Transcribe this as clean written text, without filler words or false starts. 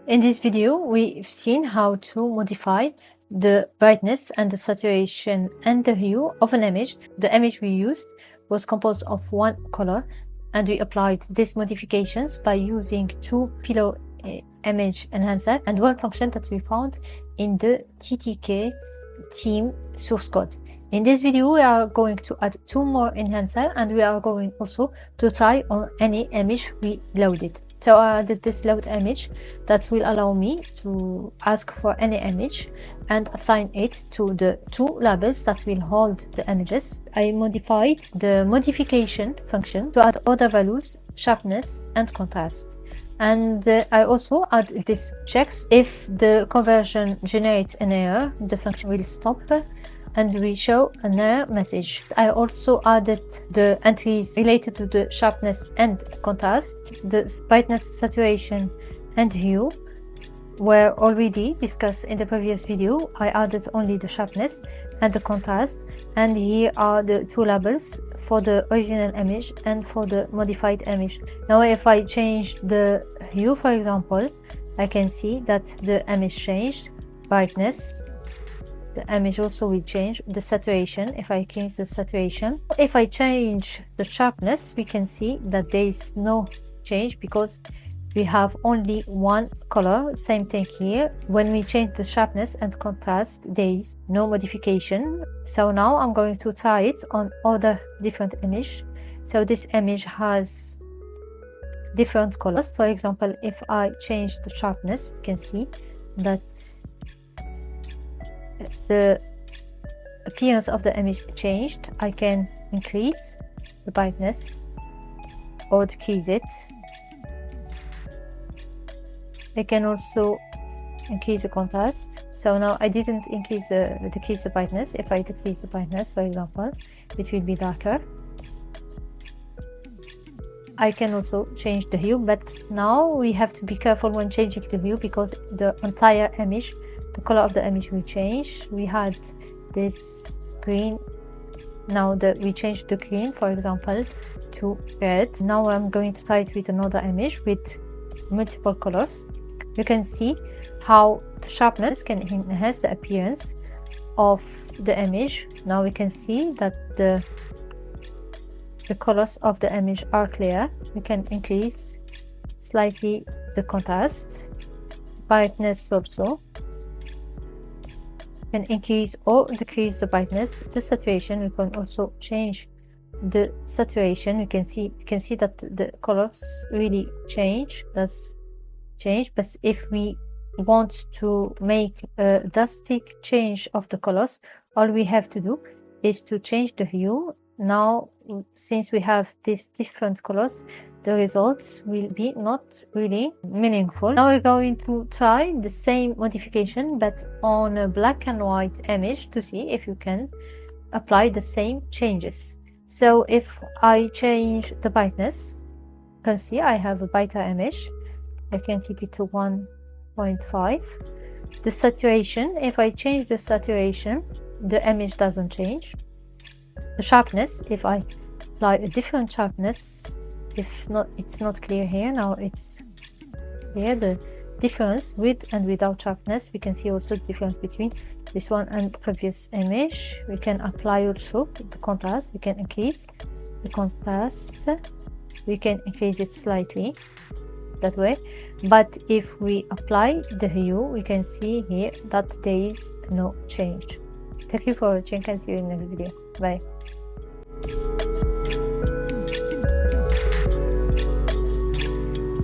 In this video, we've seen how to modify the brightness and the saturation and the hue of an image. The image we used was composed of one color, and we applied these modifications by using two pillow image enhancer and one function that we found in the TTK theme source code. In this video, we are going to add two more enhancer, and we are going also to try on any image we loaded. So I added this load image that will allow me to ask for any image and assign it to the two labels that will hold the images. I modified the modification function to add other values, sharpness and contrast. And I also add this checks. If the conversion generates an error, the function will stop and we show an error message. I also added the entries related to the sharpness and contrast. The brightness, saturation and hue were already discussed in the previous video. I added only the sharpness and the contrast, and here are the two labels for the original image and for the modified image. Now if I change the hue, for example, I can see that the image changed. Brightness, the image also will change. The saturation, if I change the saturation. If I change the sharpness, we can see that there is no change because we have only one color. Same thing here. When we change the sharpness and contrast, there is no modification. So now I'm going to try it on other different image. So this image has different colors. For example, if I change the sharpness, you can see that the appearance of the image changed. I can increase the brightness or decrease it. I can also increase the contrast. So now I didn't decrease the brightness. If I decrease the brightness, for example, it will be darker. I can also change the hue, but now we have to be careful when changing the hue because the entire image, the color of the image will change. We had this green. Now we changed the green, for example, to red. Now I'm going to try it with another image with multiple colors. You can see how the sharpness can enhance the appearance of the image. Now we can see that the colors of the image are clear. We can increase slightly the contrast, brightness also. Can increase or decrease the brightness. The saturation, we can also change the saturation. You can see that the colors really change. That's change. But if we want to make a drastic change of the colors, all we have to do is to change the hue. Now, since we have these different colors, the results will be not really meaningful. Now we're going to try the same modification but on a black and white image to see if you can apply the same changes. So if I change the brightness, you can see I have a brighter image. I can keep it to 1.5. The saturation, if I change the saturation, the image doesn't change. The sharpness, if I apply a different sharpness, if not, it's not clear here. Now it's here, the difference with and without sharpness. We can see also the difference between this one and previous image. We can apply also the contrast. We can increase the contrast. We can increase it slightly that way. But if we apply the hue, we can see here that there is no change. Thank you for watching and see you in the next video. Bye.